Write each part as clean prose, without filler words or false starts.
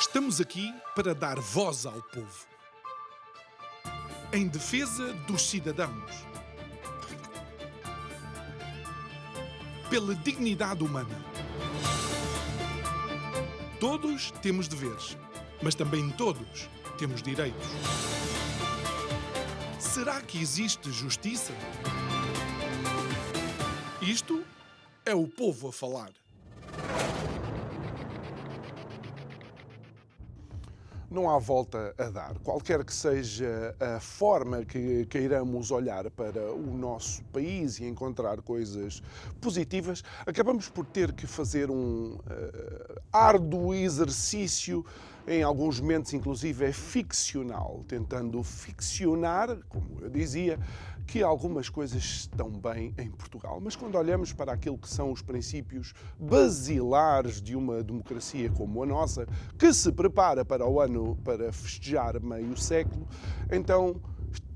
Estamos aqui para dar voz ao povo, em defesa dos cidadãos, pela dignidade humana. Todos temos deveres, mas também todos temos direitos. Será que existe justiça? Isto é o povo a falar. Não há volta a dar. Qualquer que seja a forma que queiramos olhar para o nosso país e encontrar coisas positivas, acabamos por ter que fazer um árduo exercício, em alguns momentos inclusive é ficcional, tentando ficcionar, como eu dizia, que algumas coisas estão bem em Portugal. Mas quando olhamos para aquilo que são os princípios basilares de uma democracia como a nossa, que se prepara para o ano para festejar meio século, então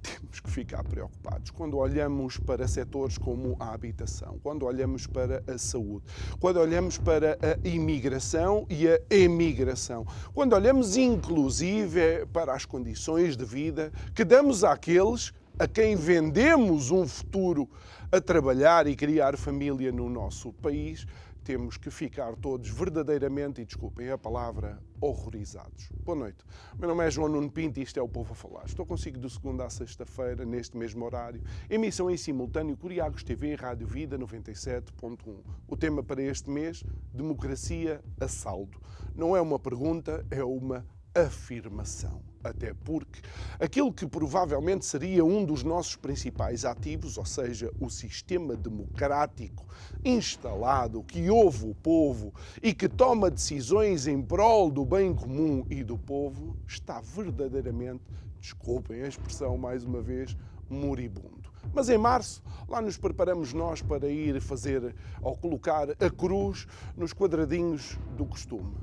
temos que ficar preocupados. Quando olhamos para setores como a habitação, quando olhamos para a saúde, quando olhamos para a imigração e a emigração, quando olhamos inclusive para as condições de vida que damos àqueles a quem vendemos um futuro a trabalhar e criar família no nosso país, temos que ficar todos verdadeiramente, e desculpem a palavra, horrorizados. Boa noite. Meu nome é João Nuno Pinto e isto é o Povo a Falar. Estou consigo de segunda a sexta-feira, neste mesmo horário. Emissão em simultâneo Curiagos TV e Rádio Vida 97.1. O tema para este mês, democracia a saldo. Não é uma pergunta, é uma afirmação. Até porque aquilo que provavelmente seria um dos nossos principais ativos, ou seja, o sistema democrático instalado que ouve o povo e que toma decisões em prol do bem comum e do povo, está verdadeiramente, desculpem a expressão mais uma vez, moribundo. Mas em março, lá nos preparamos nós para ir fazer ou colocar a cruz nos quadradinhos do costume.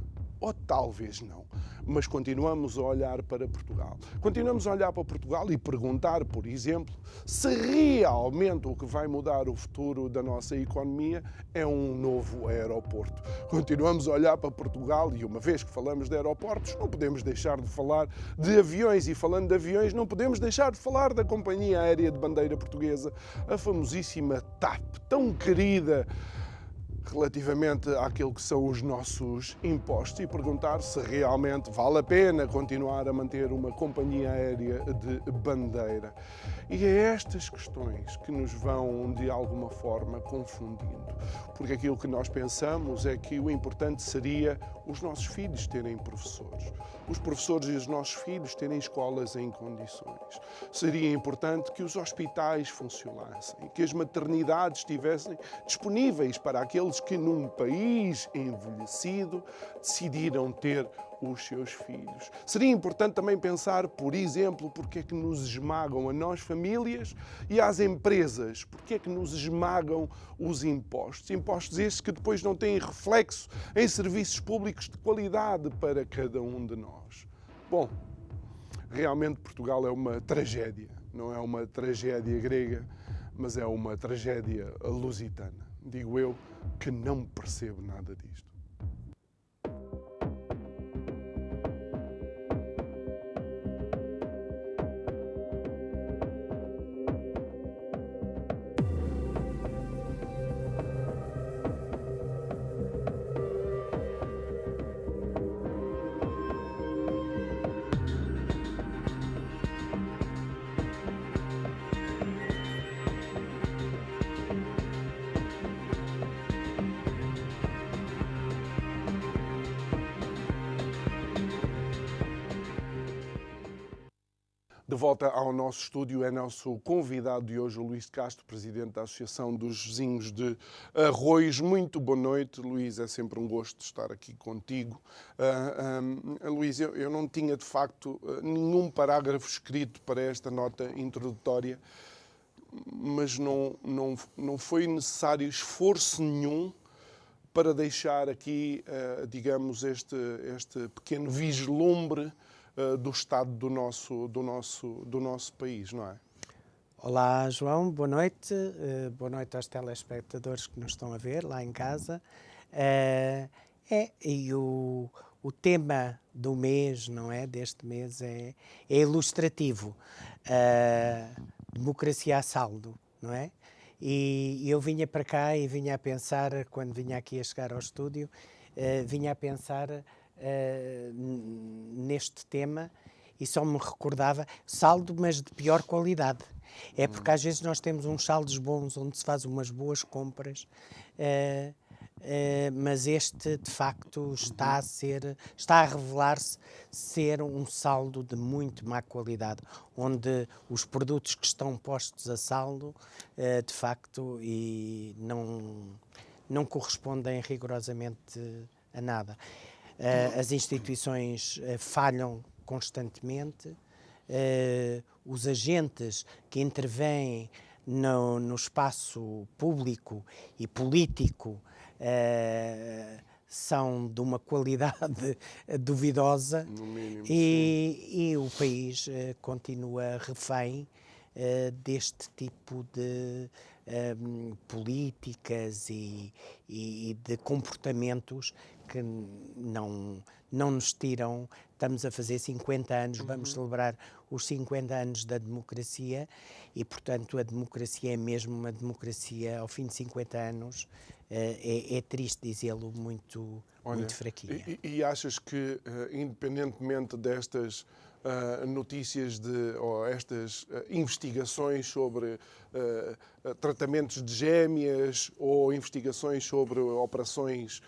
Ou talvez não, mas continuamos a olhar para Portugal. Continuamos a olhar para Portugal e perguntar, por exemplo, se realmente o que vai mudar o futuro da nossa economia é um novo aeroporto. Continuamos a olhar para Portugal e, uma vez que falamos de aeroportos, não podemos deixar de falar de aviões. E falando de aviões, não podemos deixar de falar da companhia aérea de bandeira portuguesa, a famosíssima TAP, tão querida relativamente àquilo que são os nossos impostos, e perguntar se realmente vale a pena continuar a manter uma companhia aérea de bandeira. E é estas questões que nos vão, de alguma forma, confundindo. Porque aquilo que nós pensamos é que o importante seria os nossos filhos terem professores, os professores e os nossos filhos terem escolas em condições. Seria importante que os hospitais funcionassem, que as maternidades estivessem disponíveis para aqueles que num país envelhecido decidiram ter os seus filhos. Seria importante também pensar, por exemplo, porque é que nos esmagam a nós famílias e às empresas, porque é que nos esmagam os impostos. Impostos estes que depois não têm reflexo em serviços públicos de qualidade para cada um de nós. Bom, realmente Portugal é uma tragédia. Não é uma tragédia grega, mas é uma tragédia lusitana. Digo eu que não percebo nada disto. De volta ao nosso estúdio é nosso convidado de hoje, o Luís de Castro, presidente da Associação dos Vizinhos de Arroios. Muito boa noite, Luís, é sempre um gosto estar aqui contigo. Luís, eu não tinha de facto nenhum parágrafo escrito para esta nota introdutória, mas não foi necessário esforço nenhum para deixar aqui, digamos, este pequeno vislumbre do estado do nosso país, não é? Olá, João, boa noite aos telespectadores que nos estão a ver lá em casa. E o o tema do mês, não é? Deste mês é ilustrativo. Democracia a saldo, não é? E eu vinha para cá e vinha a pensar, quando vinha aqui a chegar ao estúdio, vinha a pensar neste tema e só me recordava saldo, mas de pior qualidade. É porque às vezes nós temos uns saldos bons onde se faz umas boas compras, mas este de facto está a revelar-se ser um saldo de muito má qualidade, onde os produtos que estão postos a saldo de facto e não correspondem rigorosamente a nada. As instituições falham constantemente, os agentes que intervêm no espaço público e político são de uma qualidade duvidosa, No mínimo, e o país continua refém deste tipo de políticas e de comportamentos que não nos tiram. Estamos a fazer 50 anos, vamos celebrar os 50 anos da democracia e, portanto, a democracia é mesmo uma democracia, ao fim de 50 anos, é triste dizê-lo, muito fraquinha. E achas que, independentemente destas notícias ou estas investigações sobre tratamentos de gêmeas ou investigações sobre operações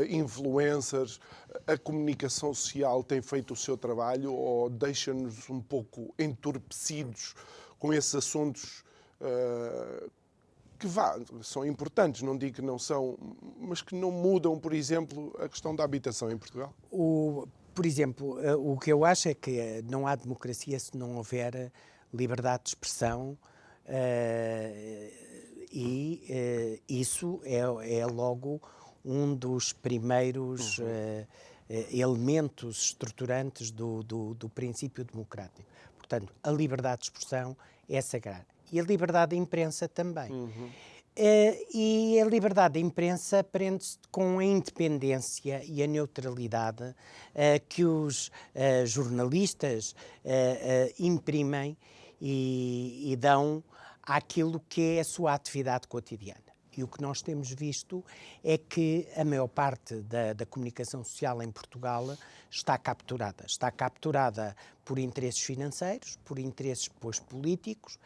influencers, a comunicação social tem feito o seu trabalho ou deixa-nos um pouco entorpecidos com esses assuntos que são importantes, não digo que não são, mas que não mudam, por exemplo, a questão da habitação em Portugal? Por exemplo, o que eu acho é que não há democracia se não houver liberdade de expressão, e isso é logo um dos primeiros elementos estruturantes do princípio democrático. Portanto, a liberdade de expressão é sagrada. E a liberdade de imprensa também. E a liberdade de imprensa prende-se com a independência e a neutralidade que os jornalistas imprimem e dão àquilo que é a sua atividade cotidiana. E o que nós temos visto é que a maior parte da comunicação social em Portugal está capturada. Está capturada por interesses financeiros, por interesses depois políticos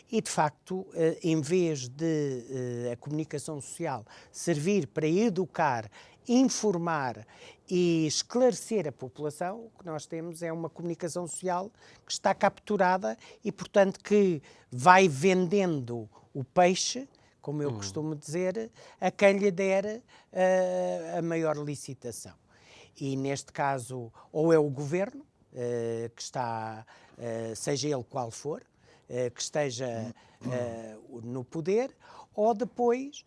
e, de facto, em vez de a comunicação social servir para educar, informar e esclarecer a população, o que nós temos é uma comunicação social que está capturada e, portanto, que vai vendendo o peixe, como eu costumo dizer, a quem lhe der a maior licitação. E, neste caso, ou é o governo, que está, seja ele qual for, que esteja no poder, ou depois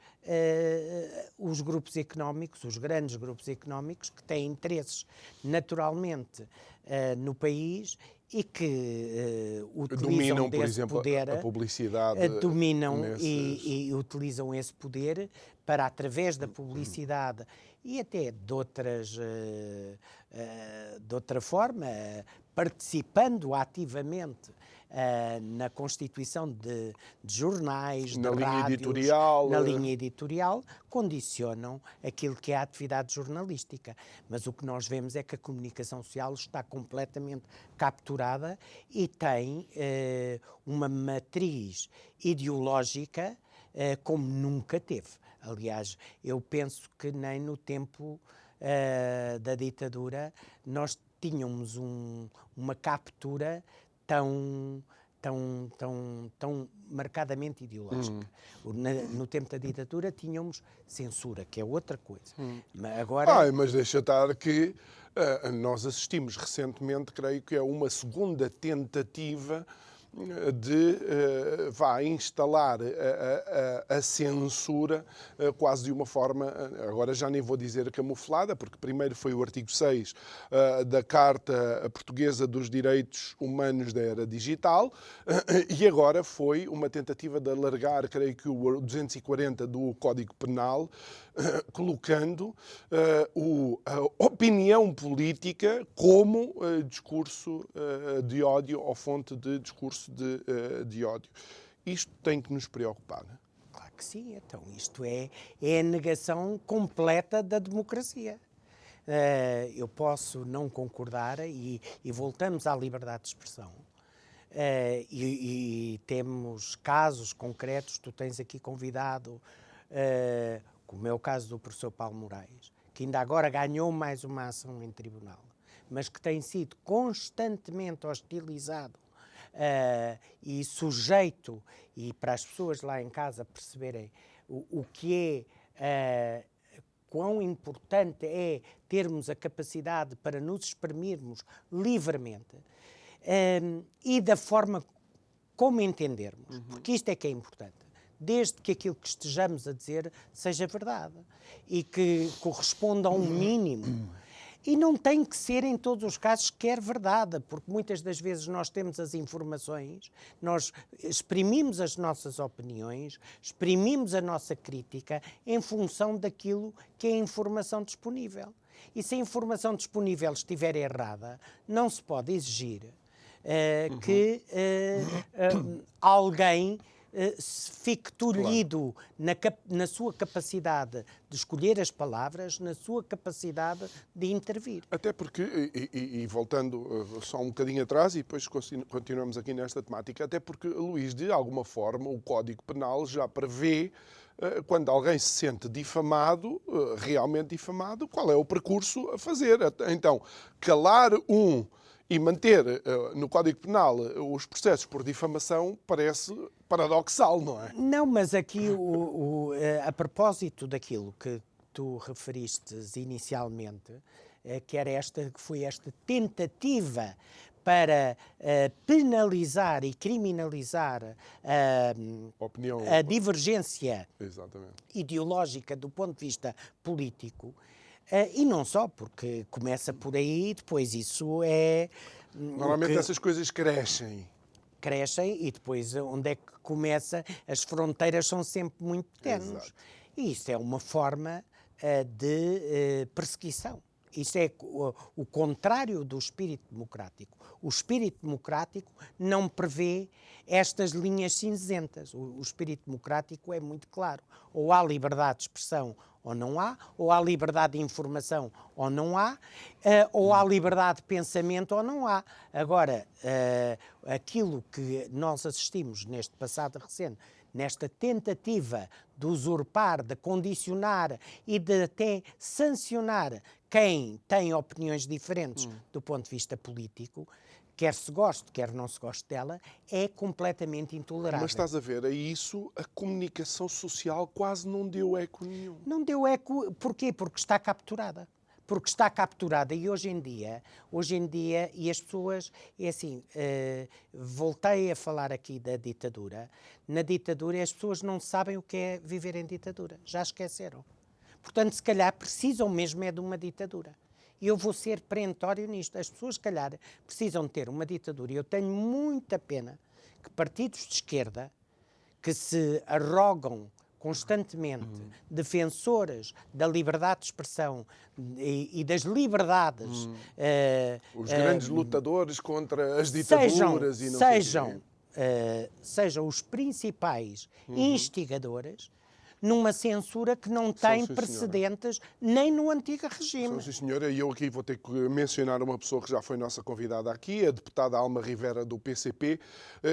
os grupos económicos, os grandes grupos económicos, que têm interesses naturalmente no país e que utilizam dominam, por exemplo, poder, a publicidade. dominam e utilizam esse poder para, através da publicidade e até de outra forma, participando ativamente na constituição de jornais, de rádios, na linha editorial, condicionam aquilo que é a atividade jornalística. Mas o que nós vemos é que a comunicação social está completamente capturada e tem uma matriz ideológica como nunca teve. Aliás, eu penso que nem no tempo da ditadura nós tínhamos uma captura tão marcadamente ideológica. No tempo da ditadura tínhamos censura, que é outra coisa. Mas deixa estar que nós assistimos recentemente, creio que é uma segunda tentativa de instalar a censura quase de uma forma, agora já nem vou dizer camuflada, porque primeiro foi o artigo 6 da Carta Portuguesa dos Direitos Humanos da Era Digital e agora foi uma tentativa de alargar, creio que o 240 do Código Penal, colocando a opinião política como discurso de ódio ou fonte de discurso de ódio. Isto tem que nos preocupar. Claro que sim, então isto é a negação completa da democracia. Eu posso não concordar e voltamos à liberdade de expressão. E temos casos concretos, tu tens aqui convidado, como é o caso do professor Paulo Moraes, que ainda agora ganhou mais uma ação em tribunal, mas que tem sido constantemente hostilizado e sujeito, e para as pessoas lá em casa perceberem o que é, quão importante é termos a capacidade para nos exprimirmos livremente e da forma como entendermos, porque isto é que é importante. Desde que aquilo que estejamos a dizer seja verdade e que corresponda a um mínimo. E não tem que ser em todos os casos sequer verdade, porque muitas das vezes nós temos as informações, nós exprimimos as nossas opiniões, exprimimos a nossa crítica em função daquilo que é a informação disponível. E se a informação disponível estiver errada, não se pode exigir que alguém fique tolhido na sua capacidade de escolher as palavras, na sua capacidade de intervir. Até porque, e voltando só um bocadinho atrás, e depois continuamos aqui nesta temática, até porque, Luís, de alguma forma, o Código Penal já prevê, quando alguém se sente difamado, realmente difamado, qual é o percurso a fazer. Então, calar e manter no Código Penal os processos por difamação parece paradoxal, não é? Não, mas aqui, a propósito daquilo que tu referiste inicialmente, que foi esta tentativa para penalizar e criminalizar a divergência ideológica do ponto de vista político, e não só, porque começa por aí e depois isso é... Normalmente essas coisas crescem e depois onde é que começa, as fronteiras são sempre muito tenues. E isso é uma forma de perseguição. Isso é o contrário do espírito democrático. O espírito democrático não prevê estas linhas cinzentas. O espírito democrático é muito claro. Ou há liberdade de expressão ou não há, ou há liberdade de informação ou não há, ou há liberdade de pensamento ou não há. Agora, aquilo que nós assistimos neste passado recente, nesta tentativa de usurpar, de condicionar e de até sancionar quem tem opiniões diferentes do ponto de vista político, quer se goste, quer não se goste dela, é completamente intolerável. Mas estás a ver, a isso a comunicação social quase não deu eco nenhum. Não deu eco, porquê? Porque está capturada. Porque está capturada e hoje em dia, e as pessoas, é assim, voltei a falar aqui da ditadura, na ditadura as pessoas não sabem o que é viver em ditadura, já esqueceram. Portanto, se calhar precisam mesmo é de uma ditadura. E eu vou ser perentório nisto. As pessoas, se calhar, precisam ter uma ditadura. E eu tenho muita pena que partidos de esquerda, que se arrogam constantemente defensores da liberdade de expressão e das liberdades... os grandes lutadores contra as ditaduras e não sejam os principais instigadores numa censura que não tem precedentes nem no antigo regime. Sim, senhora. E eu aqui vou ter que mencionar uma pessoa que já foi nossa convidada aqui, a deputada Alma Rivera, do PCP,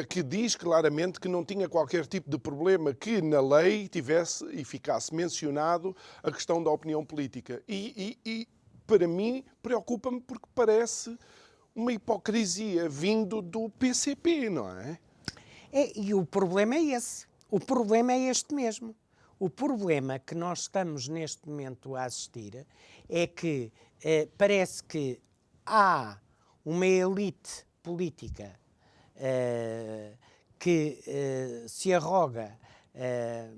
que diz claramente que não tinha qualquer tipo de problema que na lei tivesse e ficasse mencionado a questão da opinião política. E para mim, preocupa-me porque parece uma hipocrisia vindo do PCP, não é? E o problema é esse. O problema é este mesmo. O problema que nós estamos neste momento a assistir é que parece que há uma elite política que se arroga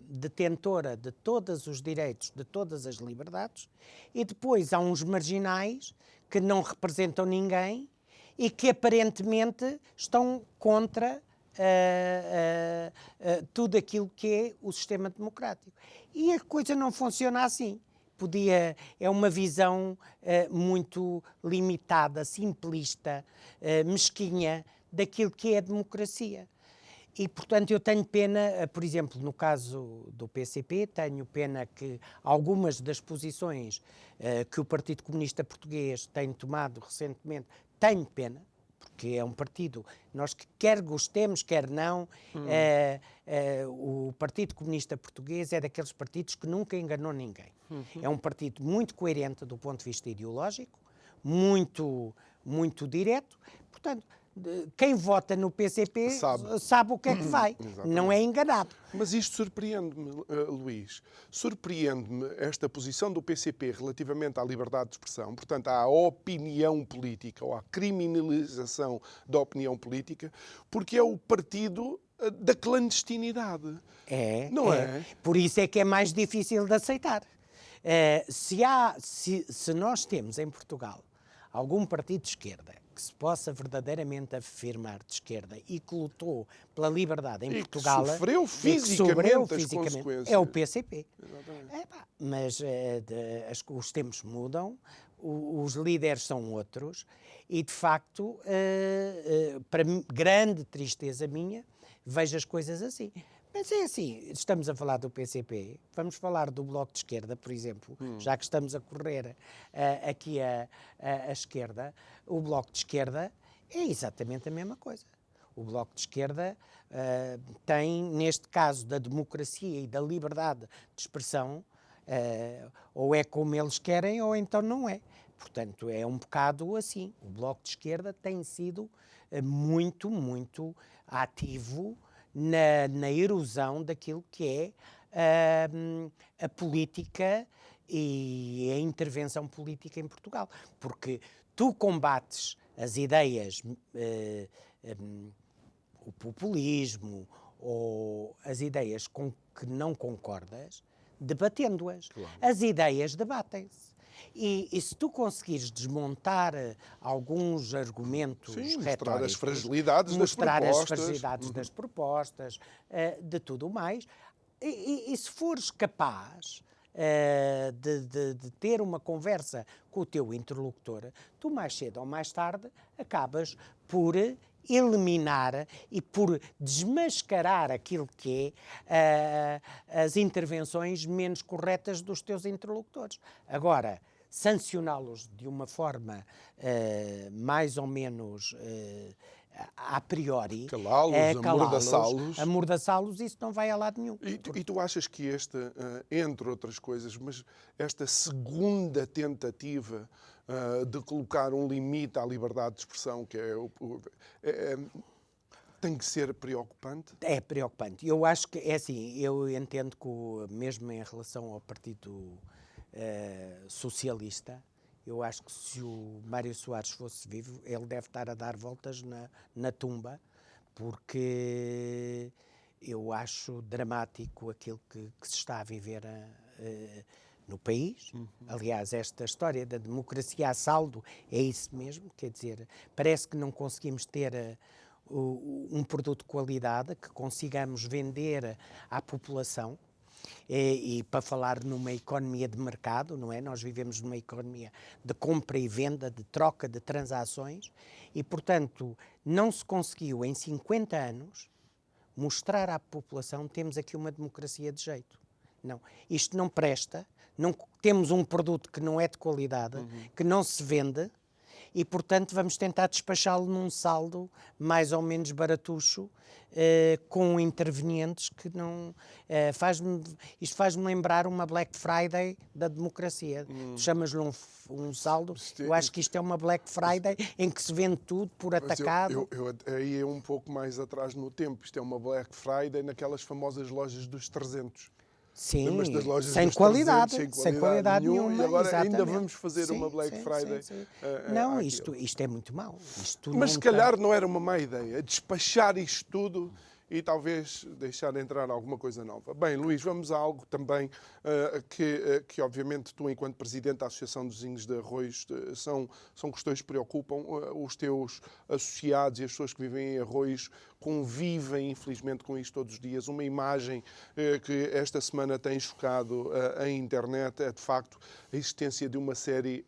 detentora de todos os direitos, de todas as liberdades, e depois há uns marginais que não representam ninguém e que aparentemente estão contra tudo aquilo que é o sistema democrático. E a coisa não funciona assim. É uma visão muito limitada, simplista, mesquinha daquilo que é a democracia. E, portanto, eu tenho pena, por exemplo, no caso do PCP, tenho pena que algumas das posições que o Partido Comunista Português tem tomado recentemente, tenho pena, porque é um partido, nós quer gostemos, quer não, o Partido Comunista Português é daqueles partidos que nunca enganou ninguém. É um partido muito coerente do ponto de vista ideológico, muito direto, portanto, quem vota no PCP sabe o que é que vai, não é enganado. Mas isto surpreende-me, Luís. Surpreende-me esta posição do PCP relativamente à liberdade de expressão, portanto, à opinião política ou à criminalização da opinião política, porque é o partido da clandestinidade. Não é? Por isso é que é mais difícil de aceitar. Se nós temos em Portugal algum partido de esquerda que se possa verdadeiramente afirmar de esquerda e que lutou pela liberdade em Portugal, que sofreu fisicamente as consequências, é o PCP. Mas os tempos mudam, os líderes são outros e, de facto, para grande tristeza minha, vejo as coisas assim. Mas é assim, estamos a falar do PCP, vamos falar do Bloco de Esquerda, por exemplo, já que estamos a correr aqui à esquerda, o Bloco de Esquerda é exatamente a mesma coisa. O Bloco de Esquerda tem, neste caso da democracia e da liberdade de expressão, ou é como eles querem ou então não é. Portanto, é um bocado assim. O Bloco de Esquerda tem sido muito ativo na erosão daquilo que é a política e a intervenção política em Portugal. Porque tu combates as ideias, o populismo ou as ideias com que não concordas, debatendo-as. Claro. As ideias debatem-se. E se tu conseguires desmontar alguns argumentos retóricos, mostrar as fragilidades das propostas, de tudo mais, e se fores capaz de ter uma conversa com o teu interlocutor, tu mais cedo ou mais tarde acabas por eliminar e por desmascarar aquilo que é as intervenções menos corretas dos teus interlocutores. Agora, sancioná-los de uma forma mais ou menos a priori, calá-los, amordaçá-los, isso não vai a lado nenhum. E tu achas que entre outras coisas, mas esta segunda tentativa de colocar um limite à liberdade de expressão, que tem que ser preocupante? É preocupante. Eu acho que, é assim, eu entendo que mesmo em relação ao Partido Socialista, eu acho que se o Mário Soares fosse vivo, ele deve estar a dar voltas na tumba, porque eu acho dramático aquilo que se está a viver no país. Aliás, esta história da democracia a saldo é isso mesmo, quer dizer, parece que não conseguimos ter um produto de qualidade que consigamos vender à população. E para falar numa economia de mercado, não é? Nós vivemos numa economia de compra e venda, de troca de transações e, portanto, não se conseguiu em 50 anos mostrar à população que temos aqui uma democracia de jeito. Não, isto não presta, não, temos um produto que não é de qualidade, que não se vende e, portanto, vamos tentar despachá-lo num saldo mais ou menos baratucho, com intervenientes que não... isto faz-me lembrar uma Black Friday da democracia. Chamas-lhe um saldo, eu acho que isto é uma Black Friday em que se vende tudo por atacado. Aí é um pouco mais atrás no tempo. Isto é uma Black Friday naquelas famosas lojas dos 300. Sim, mas das lojas sem dos qualidade, 300, sem qualidade nenhuma, nenhuma. e agora ainda exatamente. vamos fazer Sim, uma Black sim, Friday. sim, sim. Não, àquilo. isto é muito mau. Isto Mas não se calhar tem- não era uma má ideia despachar isto tudo e talvez deixar entrar alguma coisa nova. Bem, Luís, vamos a algo também que obviamente tu, enquanto presidente da Associação dos Vizinhos de Arroios, são questões que preocupam. Os teus associados e as pessoas que vivem em Arroios convivem, infelizmente, com isto todos os dias. Uma imagem que esta semana tem chocado a internet é, de facto, a existência de uma série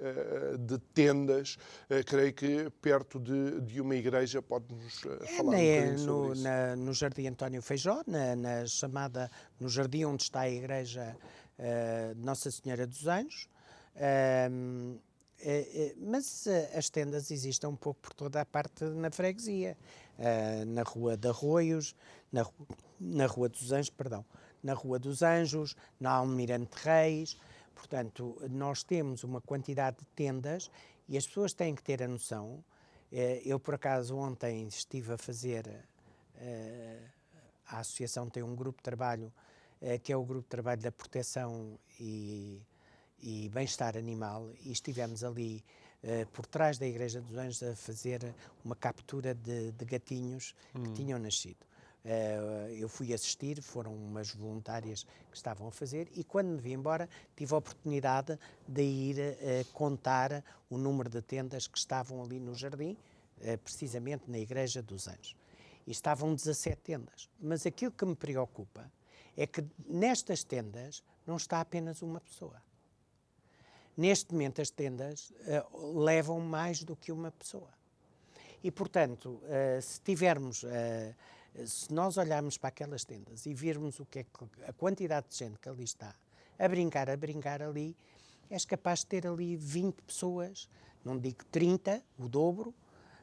de tendas, creio que perto de uma igreja. Pode-nos falar um bocadinho sobre isso? no Jardim António Feijó, no jardim onde está a igreja de Nossa Senhora dos Anjos. Mas as tendas existem um pouco por toda a parte na freguesia, na Rua de Arroios, na Rua dos Anjos, perdão, na Rua dos Anjos, na Almirante Reis. Portanto, nós temos uma quantidade de tendas e as pessoas têm que ter a noção. Eu, por acaso, ontem estive a fazer... a associação tem um grupo de trabalho, que é o grupo de trabalho da proteção e bem-estar animal, e estivemos ali por trás da Igreja dos Anjos a fazer uma captura de gatinhos que tinham nascido. Eu fui assistir, foram umas voluntárias que estavam a fazer, e quando me vi embora tive a oportunidade de ir contar o número de tendas que estavam ali no jardim, precisamente na Igreja dos Anjos. E estavam 17 tendas. Mas aquilo que me preocupa é que nestas tendas não está apenas uma pessoa. Neste momento as tendas levam mais do que uma pessoa. E, portanto, se nós olharmos para aquelas tendas e virmos o que é a quantidade de gente que ali está a brincar ali, és capaz de ter ali 20 pessoas, não digo 30, o dobro,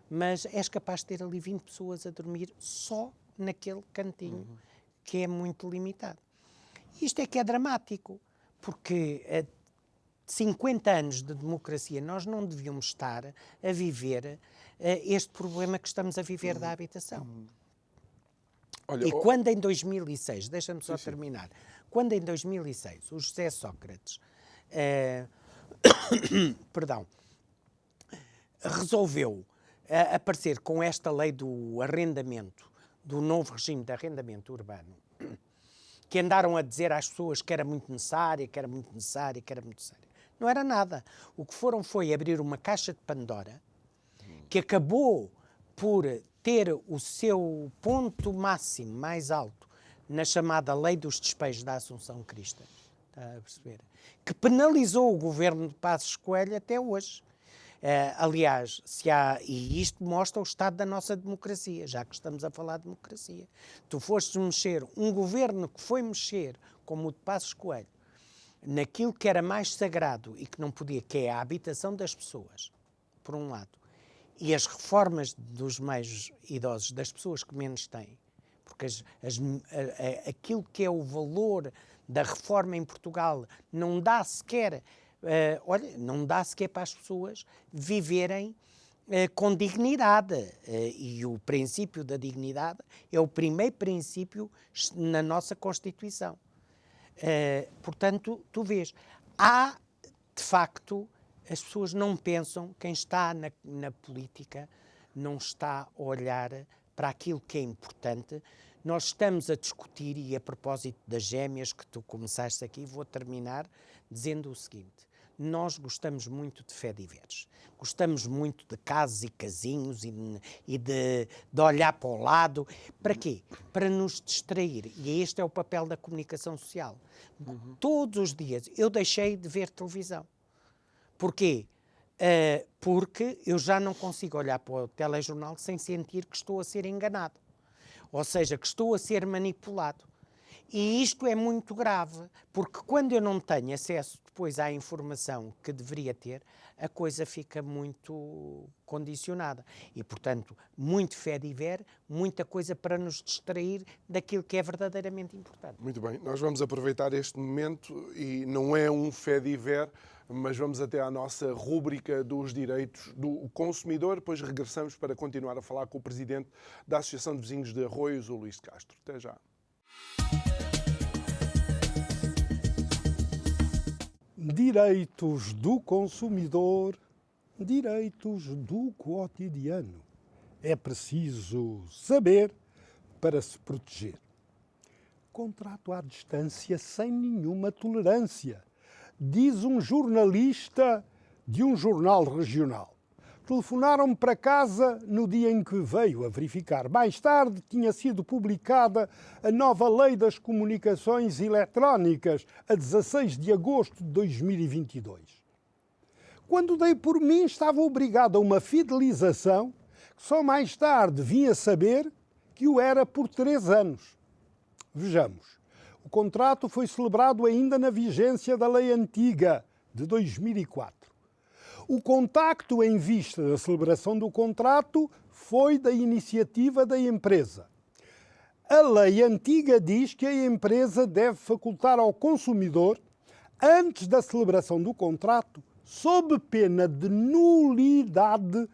mas és capaz de ter ali 20 pessoas a dormir só naquele cantinho, que é muito limitado. Isto é que é dramático, porque 50 anos de democracia nós não devíamos estar a viver este problema que estamos a viver da habitação. Olha, E quando em 2006, deixa-me só terminar, quando em 2006 o José Sócrates resolveu aparecer com esta lei do arrendamento, do novo regime de arrendamento urbano, que andaram a dizer às pessoas que era muito necessária, que era muito necessária, que era muito necessária. Não era nada. O que foram foi abrir uma caixa de Pandora, que acabou por ter o seu ponto máximo mais alto na chamada Lei dos Despejos da Assunção Crista, está a perceber? Que penalizou o governo de Passos Coelho até hoje. Aliás, e isto mostra o estado da nossa democracia, já que estamos a falar de democracia. Tu fostes mexer, um governo que foi mexer, como o de Passos Coelho, naquilo que era mais sagrado e que não podia, que é a habitação das pessoas, por um lado, e as reformas dos mais idosos, das pessoas que menos têm, porque aquilo que é o valor da reforma em Portugal não dá sequer... não dá sequer para as pessoas viverem com dignidade. E o princípio da dignidade é o primeiro princípio na nossa Constituição. Portanto, tu vês, de facto, as pessoas não pensam, quem está na política não está a olhar para aquilo que é importante. Nós estamos a discutir, e a propósito das gêmeas que tu começaste aqui, vou terminar dizendo o seguinte: nós gostamos muito de Fediveres, gostamos muito de casos e casinhos e de olhar para o lado. Para quê? Para nos distrair. E este é o papel da comunicação social. Todos os dias eu deixei de ver televisão. Porquê? Porque eu já não consigo olhar para o telejornal sem sentir que estou a ser enganado. Ou seja, que estou a ser manipulado. E isto é muito grave, porque quando eu não tenho acesso depois à informação que deveria ter, a coisa fica muito condicionada. E, portanto, muito Fediver, muita coisa para nos distrair daquilo que é verdadeiramente importante. Muito bem, nós vamos aproveitar este momento e não é um Fediver, mas vamos até à nossa rúbrica dos direitos do consumidor, depois regressamos para continuar a falar com o Presidente da Associação de Vizinhos de Arroios, o Luís de Castro. Até já. Direitos do consumidor, direitos do cotidiano. É preciso saber para se proteger. Contrato à distância sem nenhuma tolerância, diz um jornalista de um jornal regional. Telefonaram-me para casa no dia em que veio a verificar. Mais tarde tinha sido publicada a nova Lei das Comunicações Eletrónicas, a 16 de agosto de 2022. Quando dei por mim, estava obrigado a uma fidelização que só mais tarde vim a saber que o era por 3 anos. Vejamos, o contrato foi celebrado ainda na vigência da lei antiga, de 2004. O contacto em vista da celebração do contrato foi da iniciativa da empresa. A lei antiga diz que a empresa deve facultar ao consumidor, antes da celebração do contrato, sob pena de nulidade,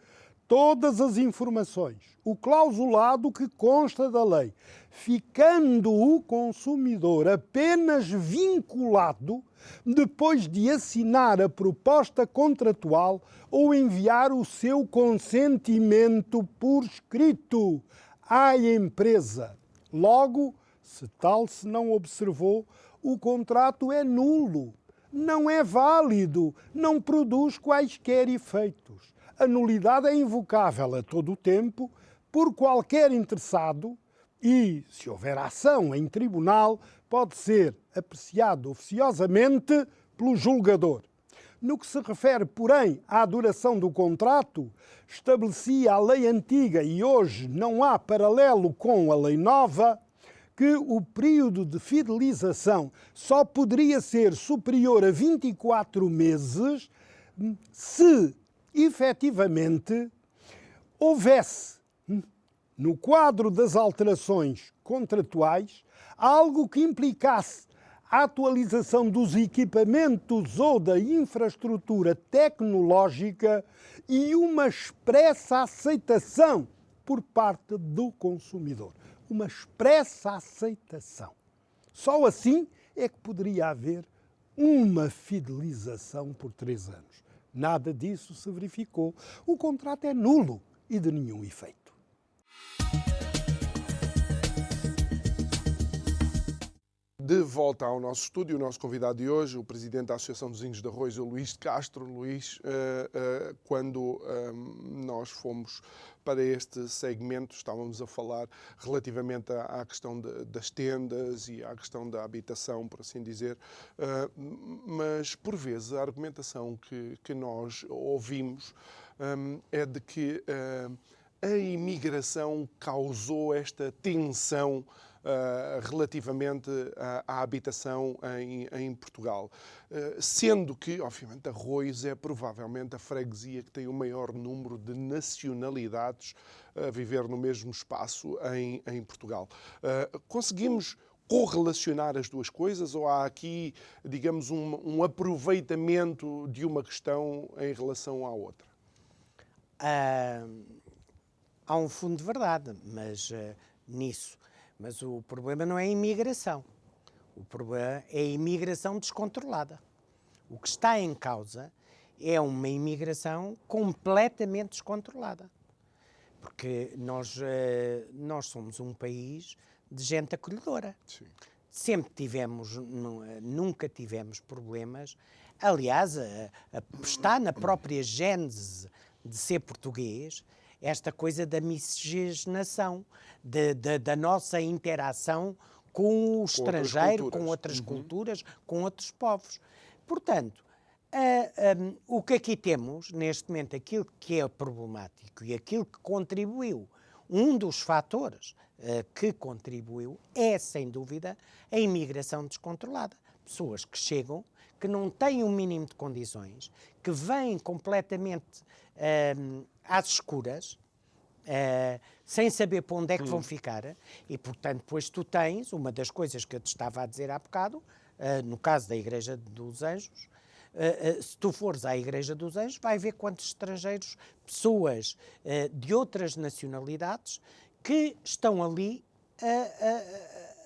todas as informações, o clausulado que consta da lei, ficando o consumidor apenas vinculado depois de assinar a proposta contratual ou enviar o seu consentimento por escrito à empresa. Logo, se tal se não observou, o contrato é nulo, não é válido, não produz quaisquer efeitos. A nulidade é invocável a todo o tempo por qualquer interessado e, se houver ação em tribunal, pode ser apreciado oficiosamente pelo julgador. No que se refere, porém, à duração do contrato, estabelecia a lei antiga e hoje não há paralelo com a lei nova, que o período de fidelização só poderia ser superior a 24 meses se, efetivamente, houvesse, no quadro das alterações contratuais, algo que implicasse a atualização dos equipamentos ou da infraestrutura tecnológica e uma expressa aceitação por parte do consumidor. Uma expressa aceitação. Só assim é que poderia haver uma fidelização por 3 anos. Nada disso se verificou. O contrato é nulo e de nenhum efeito. De volta ao nosso estúdio, o nosso convidado de hoje, o presidente da Associação dos Vinhos de Arroz, o Luís de Castro. Luís, quando nós fomos para este segmento, estávamos a falar relativamente à questão das tendas e à questão da habitação, por assim dizer, mas por vezes a argumentação que nós ouvimos é de que a imigração causou esta tensão relativamente à habitação em Portugal. Sendo que, obviamente, Arroios é provavelmente a freguesia que tem o maior número de nacionalidades a viver no mesmo espaço em Portugal. Conseguimos correlacionar as duas coisas ou há aqui, digamos, um aproveitamento de uma questão em relação à outra? Há um fundo de verdade, mas nisso. Mas o problema não é a imigração. O problema é a imigração descontrolada. O que está em causa é uma imigração completamente descontrolada. Porque nós somos um país de gente acolhedora. Sim. Sempre tivemos, nunca tivemos problemas. Aliás, está na própria gênese de ser português esta coisa da miscigenação, da nossa interação com o estrangeiro, com outras culturas, com outros povos. Portanto, o que aqui temos, neste momento, aquilo que é problemático e aquilo que contribuiu, um dos fatores que contribuiu é, sem dúvida, a imigração descontrolada. Pessoas que chegam, que não têm o mínimo de condições, que vêm completamente às escuras, sem saber para onde é que vão ficar, e, portanto, depois tu tens, uma das coisas que eu te estava a dizer há bocado, no caso da Igreja dos Anjos, se tu fores à Igreja dos Anjos, vai ver quantos estrangeiros, pessoas de outras nacionalidades, que estão ali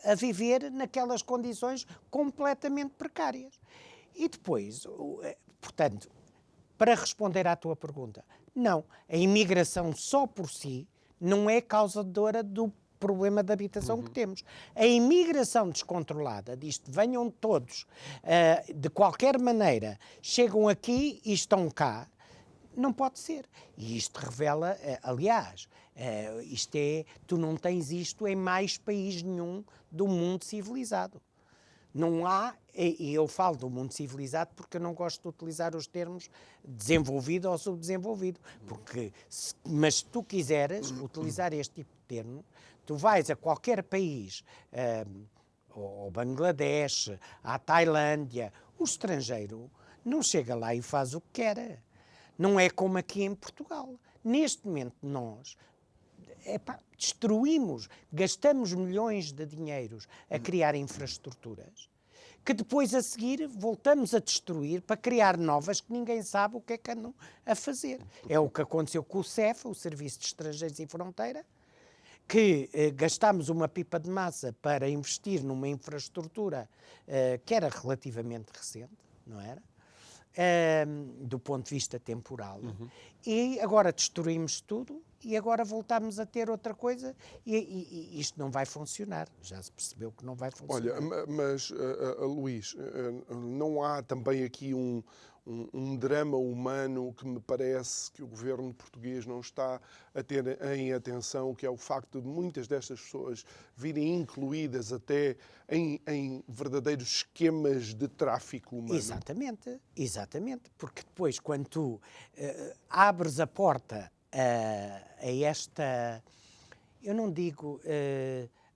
a viver naquelas condições completamente precárias. E depois, portanto, para responder à tua pergunta, não, a imigração só por si não é causadora do problema de habitação que temos. A imigração descontrolada, disto, venham todos, de qualquer maneira, chegam aqui e estão cá, não pode ser. E isto revela, aliás, tu não tens isto em mais país nenhum do mundo civilizado. Não há, e eu falo do mundo civilizado porque eu não gosto de utilizar os termos desenvolvido ou subdesenvolvido, mas se tu quiseres utilizar este tipo de termo, tu vais a qualquer país, ao Bangladesh, à Tailândia, o estrangeiro não chega lá e faz o que quer. Não é como aqui em Portugal. Neste momento nós destruímos, gastamos milhões de dinheiros a criar infraestruturas que depois a seguir voltamos a destruir para criar novas que ninguém sabe o que é que andam a fazer. É o que aconteceu com o CEF, o Serviço de Estrangeiros e Fronteira, que gastámos uma pipa de massa para investir numa infraestrutura que era relativamente recente, não era? Do ponto de vista temporal. E agora destruímos tudo e agora voltamos a ter outra coisa e isto não vai funcionar. Já se percebeu que não vai funcionar. Olha, mas, Luís, não há também aqui um drama humano que me parece que o governo português não está a ter em atenção, que é o facto de muitas destas pessoas virem incluídas até em verdadeiros esquemas de tráfico humano? Exatamente, porque depois quando tu abres a porta a esta, eu não digo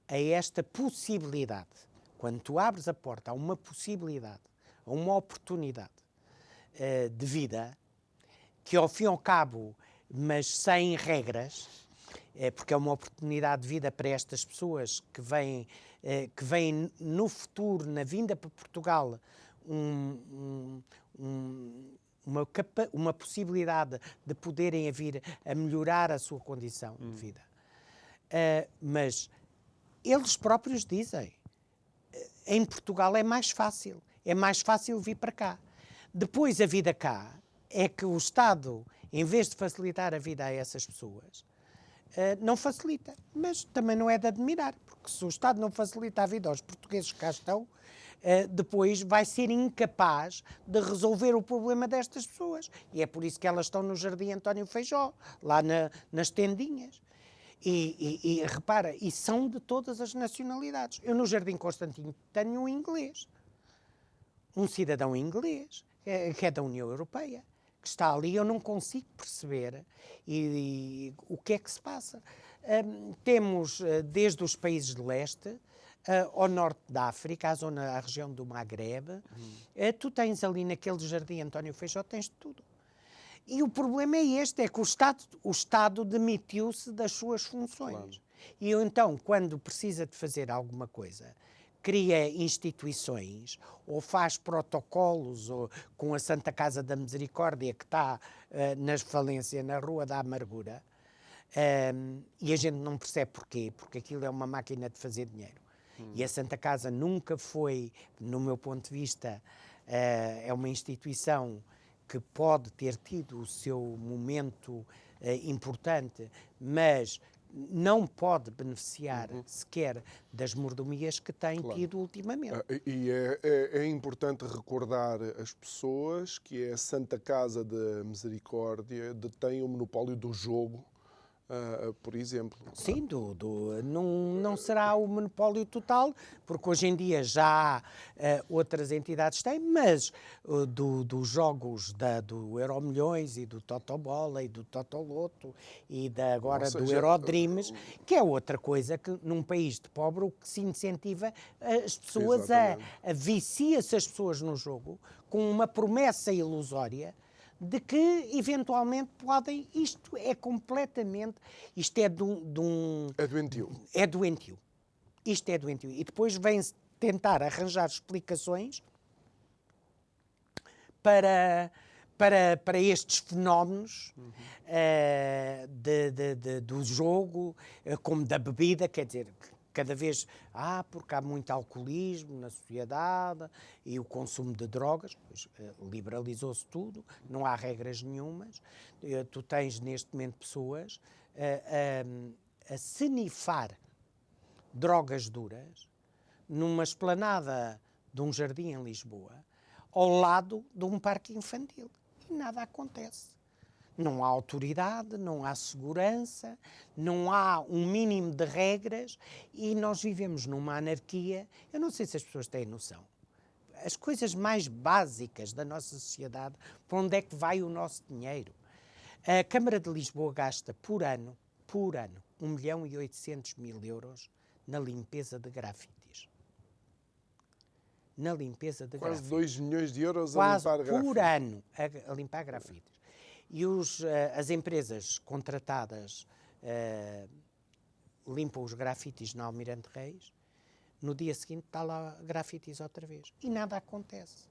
a esta possibilidade, quando tu abres a porta a uma possibilidade, a uma oportunidade de vida, que ao fim e ao cabo, mas sem regras, porque é uma oportunidade de vida para estas pessoas que vêm no futuro, na vinda para Portugal, uma possibilidade de poderem vir a melhorar a sua condição de vida. Mas eles próprios dizem, em Portugal é mais fácil vir para cá. Depois a vida cá é que o Estado, em vez de facilitar a vida a essas pessoas, não facilita. Mas também não é de admirar, porque se o Estado não facilita a vida aos portugueses que cá estão, depois vai ser incapaz de resolver o problema destas pessoas. E é por isso que elas estão no Jardim António Feijó, lá nas tendinhas. E repara, e são de todas as nacionalidades. Eu no Jardim Constantino tenho um inglês, um cidadão inglês, que é da União Europeia, que está ali. Eu não consigo perceber o que é que se passa. Temos desde os países de leste ao norte da África, à região do Magrebe, tu tens ali naquele Jardim António Feijó, tens tudo. E o problema é este, é que o Estado demitiu-se das suas funções. Claro. E então, quando precisa de fazer alguma coisa, cria instituições ou faz protocolos com a Santa Casa da Misericórdia, que está na falência, na Rua da Amargura, e a gente não percebe porquê, porque aquilo é uma máquina de fazer dinheiro. E a Santa Casa nunca foi, no meu ponto de vista, é uma instituição que pode ter tido o seu momento importante, mas não pode beneficiar sequer das mordomias que tem tido ultimamente. E é importante recordar as pessoas que a Santa Casa da Misericórdia detém o monopólio do jogo, por exemplo. Sim, não será o monopólio total, porque hoje em dia já há outras entidades que têm, mas dos jogos do Euromilhões e do Totobola e do Totoloto e agora do Eurodreams, que é outra coisa que num país de pobre o que se incentiva as pessoas a vicia-se as pessoas no jogo com uma promessa ilusória de que, eventualmente, podem... Isto é completamente... Isto é de um... É doentio. É doentio. Isto é doentio. E depois vem-se tentar arranjar explicações para estes fenómenos do jogo, como da bebida, quer dizer, cada vez, porque há muito alcoolismo na sociedade e o consumo de drogas, pois, liberalizou-se tudo, não há regras nenhumas. Tu tens neste momento pessoas a cenifar drogas duras numa esplanada de um jardim em Lisboa, ao lado de um parque infantil. E nada acontece. Não há autoridade, não há segurança, não há um mínimo de regras e nós vivemos numa anarquia. Eu não sei se as pessoas têm noção. As coisas mais básicas da nossa sociedade, para onde é que vai o nosso dinheiro? A Câmara de Lisboa gasta por ano, 1.800.000 euros na limpeza de grafites. Na limpeza de Quase grafites. 2 milhões de euros Quase a limpar grafites. por ano a limpar grafites. E as empresas contratadas limpam os grafites na Almirante Reis, no dia seguinte está lá grafites outra vez. E nada acontece.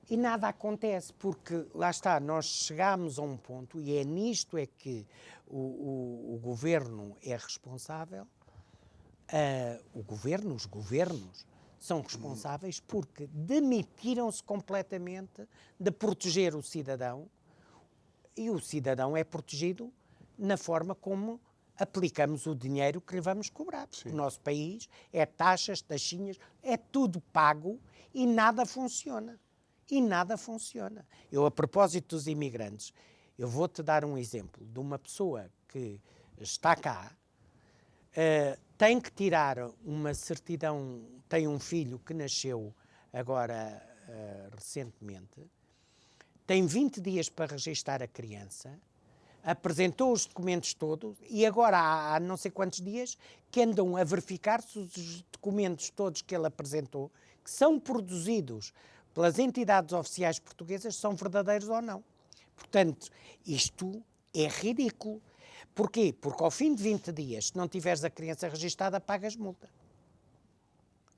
E nada acontece porque, lá está, nós chegámos a um ponto, e é nisto é que o governo é responsável, os governos são responsáveis porque demitiram-se completamente de proteger o cidadão, e o cidadão é protegido na forma como aplicamos o dinheiro que lhe vamos cobrar. Sim. O nosso país é taxas, taxinhas, é tudo pago e nada funciona. E nada funciona. Eu, a propósito dos imigrantes, eu vou-te dar um exemplo de uma pessoa que está cá, tem que tirar uma certidão, tem um filho que nasceu agora recentemente, tem 20 dias para registar a criança, apresentou os documentos todos e agora há não sei quantos dias que andam a verificar se os documentos todos que ele apresentou, que são produzidos pelas entidades oficiais portuguesas, são verdadeiros ou não. Portanto, isto é ridículo. Porquê? Porque ao fim de 20 dias, se não tiveres a criança registada, pagas multa.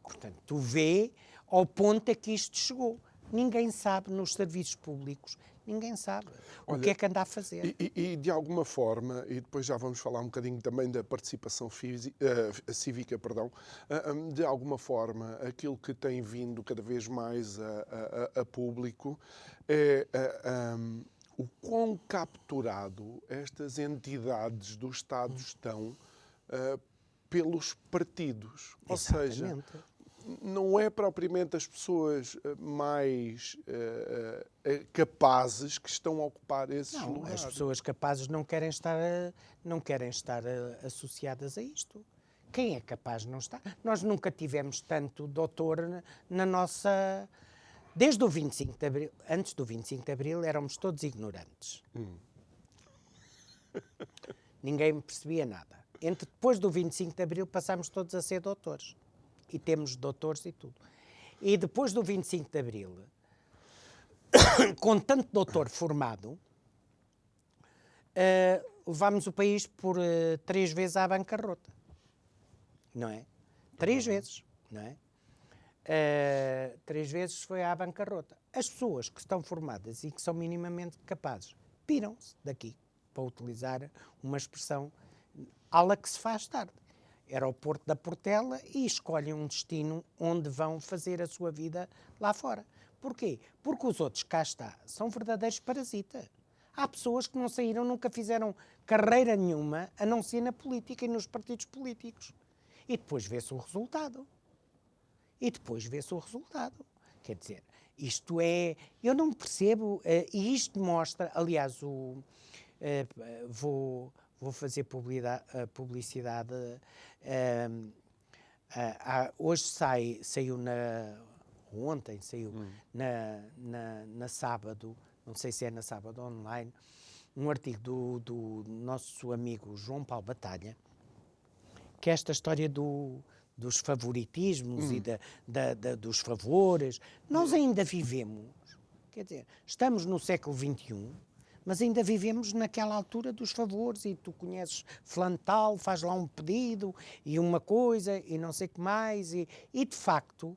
Portanto, tu vê ao ponto a que isto chegou. Ninguém sabe nos serviços públicos, ninguém sabe o que é que anda a fazer. E de alguma forma, e depois já vamos falar um bocadinho também da participação cívica, de alguma forma, aquilo que tem vindo cada vez mais a público é o quão capturado estas entidades do Estado estão pelos partidos. Ou seja, não é propriamente as pessoas mais capazes que estão a ocupar esses lugares. As pessoas capazes não querem estar associadas a isto. Quem é capaz não está? Nós nunca tivemos tanto doutor na nossa... Desde o 25 de Abril, antes do 25 de Abril, éramos todos ignorantes. Ninguém percebia nada. Depois do 25 de Abril passámos todos a ser doutores. E temos doutores e tudo. E depois do 25 de Abril, com tanto doutor formado, levámos o país por 3 vezes à bancarrota. Não é? 3 vezes, não é? 3 vezes foi à bancarrota. As pessoas que estão formadas e que são minimamente capazes piram-se daqui, para utilizar uma expressão ala que se faz tarde. Aeroporto da Portela e escolhem um destino onde vão fazer a sua vida lá fora. Porquê? Porque os outros, cá está, são verdadeiros parasitas. Há pessoas que não saíram, nunca fizeram carreira nenhuma, a não ser na política e nos partidos políticos. E depois vê-se o resultado. Quer dizer, isto é... Eu não percebo, e isto mostra, aliás, vou fazer publicidade. Hoje saiu ontem saiu na Sábado, não sei se é na Sábado online, um artigo do nosso amigo João Paulo Batalha, que é esta história dos favoritismos e dos favores. Nós ainda vivemos, quer dizer, estamos no século XXI, mas ainda vivemos naquela altura dos favores e tu conheces fulano tal, faz lá um pedido e uma coisa e não sei o que mais. E de facto,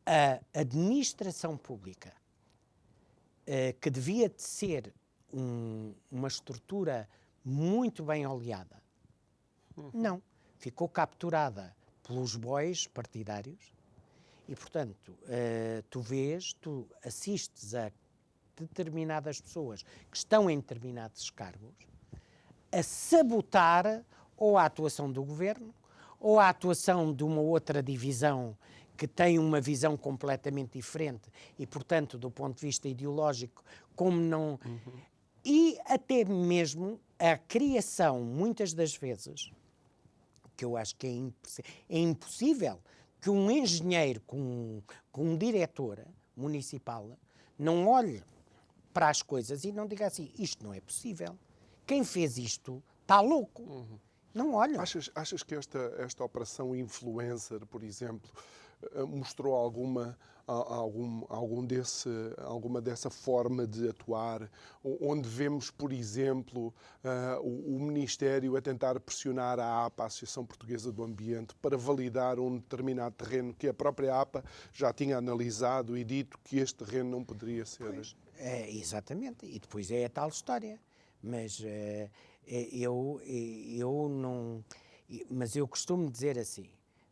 a administração pública, que devia de ser uma estrutura muito bem oleada, não. ficou capturada pelos bois partidários e, portanto, tu assistes a determinadas pessoas que estão em determinados cargos a sabotar ou a atuação do governo ou a atuação de uma outra divisão que tem uma visão completamente diferente e, portanto, do ponto de vista ideológico, como não... E até mesmo a criação, muitas das vezes, que eu acho que é impossível que um engenheiro com um diretor municipal não olhe para as coisas e não diga assim, isto não é possível. Quem fez isto está louco. Não olham. Achas que esta operação influencer, por exemplo, mostrou alguma dessa forma de atuar, onde vemos, por exemplo, o Ministério a tentar pressionar a APA, a Associação Portuguesa do Ambiente, para validar um determinado terreno que a própria APA já tinha analisado e dito que este terreno não poderia ser... Pois, exatamente. E depois é a tal história. Mas eu não... Mas eu costumo dizer assim,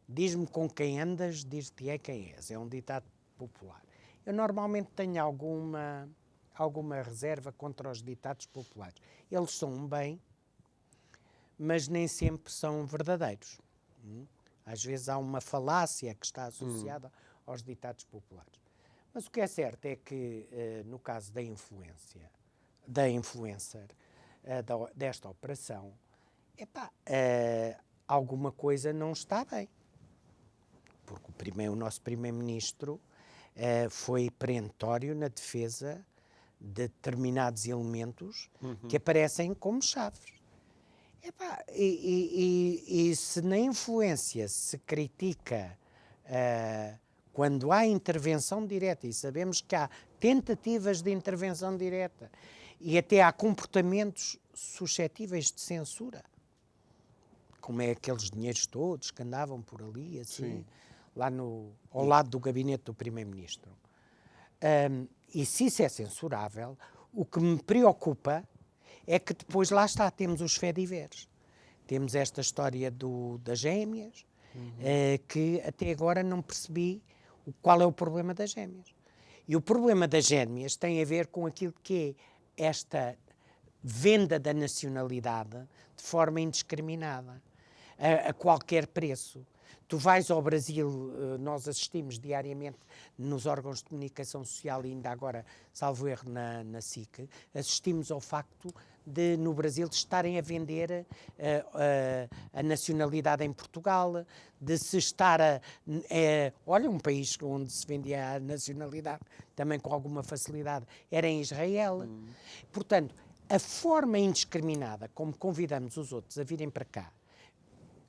diz-me com quem andas, diz-te quem és. É um ditado popular. Eu normalmente tenho alguma reserva contra os ditados populares. Eles são um bem, mas nem sempre são verdadeiros. Às vezes há uma falácia que está associada aos ditados populares. Mas o que é certo é que, no caso da influencer, desta operação, alguma coisa não está bem. Porque o nosso primeiro-ministro foi perentório na defesa de determinados elementos que aparecem como chaves. E se na influência se critica quando há intervenção direta, e sabemos que há tentativas de intervenção direta, e até há comportamentos suscetíveis de censura, como é aqueles dinheiros todos que andavam por ali, assim, lá ao lado do gabinete do Primeiro-Ministro. E se isso é censurável, o que me preocupa é que depois lá está, temos os fediveres. Temos esta história das gêmeas, que até agora não percebi qual é o problema das gêmeas. E o problema das gêmeas tem a ver com aquilo que é esta venda da nacionalidade de forma indiscriminada, a qualquer preço. Tu vais ao Brasil, nós assistimos diariamente nos órgãos de comunicação social e ainda agora, salvo erro, na SIC, assistimos ao facto de, no Brasil, de estarem a vender a nacionalidade em Portugal, de se estar olha, um país onde se vendia a nacionalidade também com alguma facilidade, era em Israel. Portanto, a forma indiscriminada como convidamos os outros a virem para cá,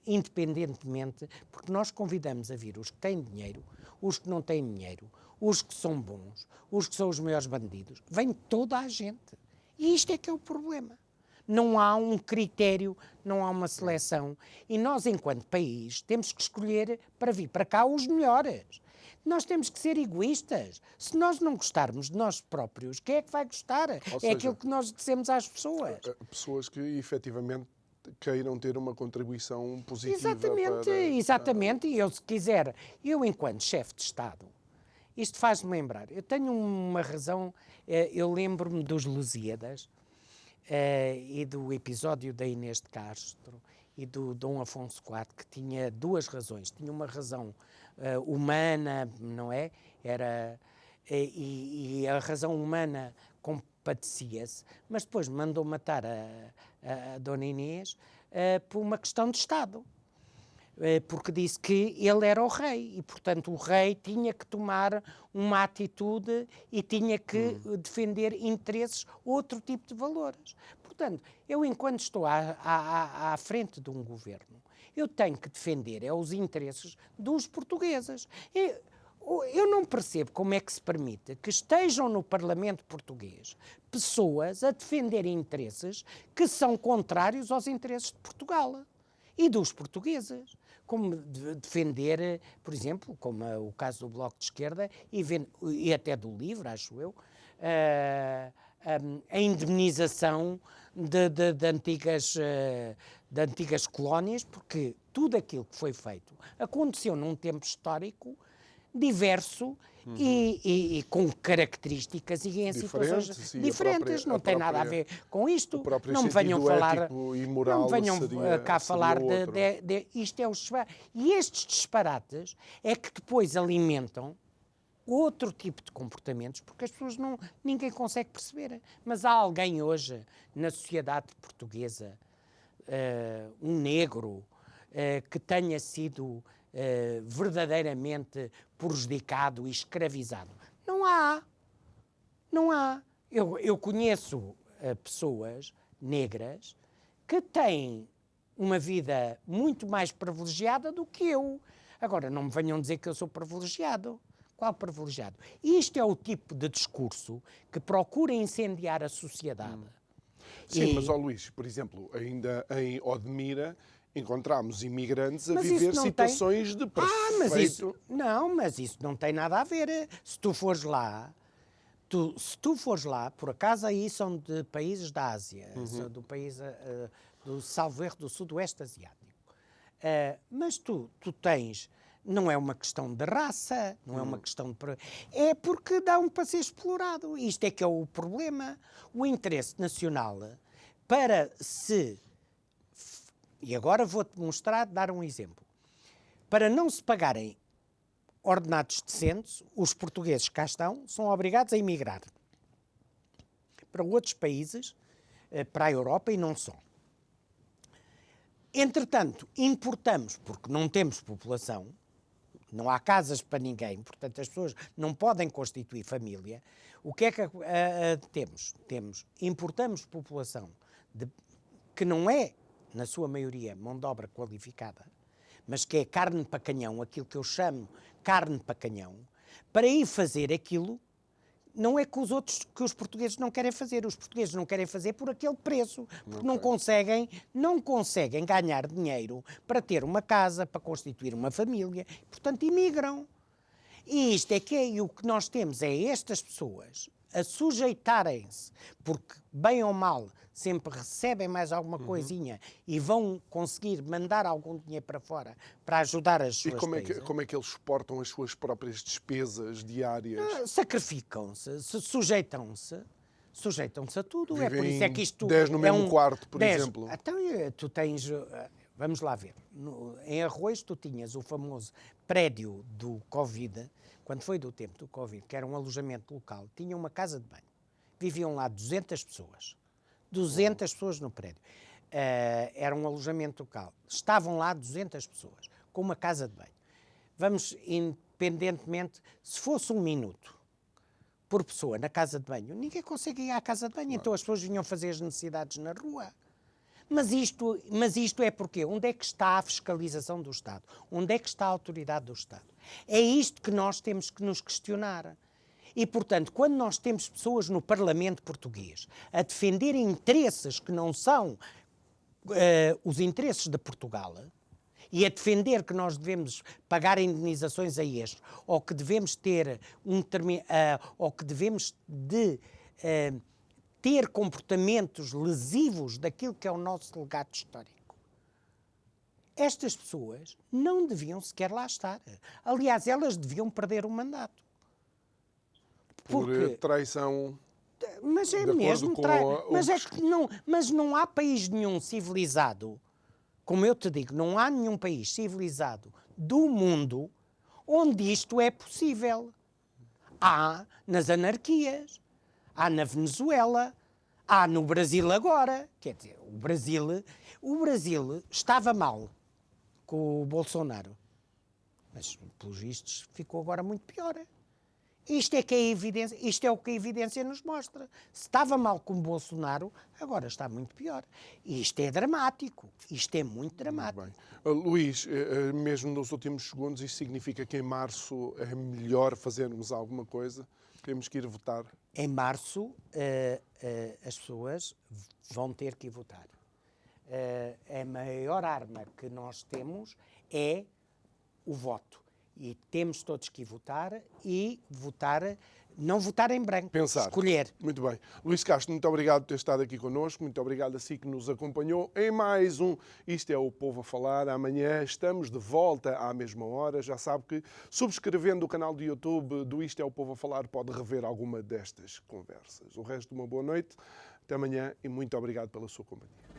independentemente, porque nós convidamos a vir os que têm dinheiro, os que não têm dinheiro, os que são bons, os que são os maiores bandidos, vem toda a gente. E isto é que é o problema. Não há um critério, não há uma seleção. E nós, enquanto país, temos que escolher para vir para cá os melhores. Nós temos que ser egoístas. Se nós não gostarmos de nós próprios, quem é que vai gostar? É aquilo que nós dissemos às pessoas. Pessoas que, efetivamente, queiram ter uma contribuição positiva. Exatamente. E eu, se quiser, eu enquanto chefe de Estado, isto faz-me lembrar, eu tenho uma razão, eu lembro-me dos Lusíadas e do episódio da Inês de Castro e do Dom Afonso IV, que tinha duas razões. Tinha uma razão humana, não é? E a razão humana compadecia-se, mas depois mandou matar a Dona Inês por uma questão de Estado, porque disse que ele era o rei e, portanto, o rei tinha que tomar uma atitude e tinha que defender interesses, outro tipo de valores. Portanto, eu, enquanto estou à frente de um governo, eu tenho que defender os interesses dos portugueses. Eu não percebo como é que se permite que estejam no Parlamento português pessoas a defender interesses que são contrários aos interesses de Portugal e dos portugueses. Como defender, por exemplo, como o caso do Bloco de Esquerda e até do LIVRE, acho eu, a indemnização de antigas colónias, porque tudo aquilo que foi feito aconteceu num tempo histórico diverso e com características e em situações diferentes. Não tem nada a ver com isto. Não me venham falar, não me venham cá falar de isto é o disparate. E estes disparates é que depois alimentam outro tipo de comportamentos, porque as pessoas ninguém consegue perceber. Mas há alguém hoje na sociedade portuguesa, um negro, que tenha sido verdadeiramente prejudicado e escravizado? Não há. Não há. Eu conheço pessoas negras que têm uma vida muito mais privilegiada do que eu. Agora, não me venham dizer que eu sou privilegiado. Qual privilegiado? Isto é o tipo de discurso que procura incendiar a sociedade. Sim, mas, Luís, por exemplo, ainda em Odmira encontramos imigrantes a viver situações de perfeito... mas isso não tem nada a ver. Se tu fores lá, por acaso aí são de países da Ásia, são do país, do salvo erro, do sudoeste asiático. Mas tu tens... Não é uma questão de raça, não é uma questão de... É porque dá para ser explorado. Isto é que é o problema. O interesse nacional para se... E agora vou-te mostrar, dar um exemplo. Para não se pagarem ordenados decentes, os portugueses que cá estão são obrigados a emigrar para outros países, para a Europa e não só. Entretanto, importamos, porque não temos população, não há casas para ninguém, portanto as pessoas não podem constituir família. O que é que temos? Importamos população que não é, na sua maioria, mão de obra qualificada, mas que é carne para canhão, aquilo que eu chamo carne para canhão, para ir fazer aquilo. Não é que os portugueses não querem fazer. Os portugueses não querem fazer por aquele preço. Porque não conseguem ganhar dinheiro para ter uma casa, para constituir uma família. Portanto, imigram. E isto é que é. E o que nós temos é estas pessoas a sujeitarem-se, porque, bem ou mal, sempre recebem mais alguma coisinha e vão conseguir mandar algum dinheiro para fora para ajudar as suas países. E como é que eles suportam as suas próprias despesas diárias? Sacrificam-se, sujeitam-se a tudo. Vivem é por isso é que isto 10 no mesmo quarto, por 10. exemplo. Então, tu tens... Vamos lá ver. Em Arroios tu tinhas o famoso prédio do Covid, quando foi do tempo do Covid, que era um alojamento local, tinha uma casa de banho. Viviam lá 200 pessoas. 200 pessoas no prédio. Era um alojamento local. Estavam lá 200 pessoas, com uma casa de banho. Vamos, independentemente, se fosse 1 minuto por pessoa na casa de banho, ninguém consegue ir à casa de banho, então as pessoas vinham fazer as necessidades na rua. Mas isto é porque onde é que está a fiscalização do Estado? Onde é que está a autoridade do Estado? É isto que nós temos que nos questionar. E, portanto, quando nós temos pessoas no Parlamento português a defender interesses que não são os interesses de Portugal e a defender que nós devemos pagar indenizações a estes, ou que devemos ter ou que devemos ter comportamentos lesivos daquilo que é o nosso legado histórico. Estas pessoas não deviam sequer lá estar. Aliás, elas deviam perder o mandato. Por traição. Mas é mesmo. Mas não há país nenhum civilizado, como eu te digo, não há nenhum país civilizado do mundo onde isto é possível. Há nas anarquias. Há na Venezuela, há no Brasil agora. Quer dizer, o Brasil estava mal com o Bolsonaro, mas, pelos vistos, ficou agora muito pior. Isto é o que a evidência nos mostra. Se estava mal com o Bolsonaro, agora está muito pior. E isto é dramático. Isto é muito dramático. Bem. Luís, mesmo nos últimos segundos, isto significa que em março é melhor fazermos alguma coisa? Temos que ir votar? Em março, as pessoas vão ter que ir votar. A maior arma que nós temos é o voto. E temos todos que ir votar, e votar Não votar em branco. Pensar. Escolher. Muito bem. Luís Castro, muito obrigado por ter estado aqui connosco. Muito obrigado a si que nos acompanhou em mais um Isto é o Povo a Falar. Amanhã estamos de volta à mesma hora. Já sabe que, subscrevendo o canal do YouTube do Isto é o Povo a Falar, pode rever alguma destas conversas. O resto, uma boa noite. Até amanhã e muito obrigado pela sua companhia.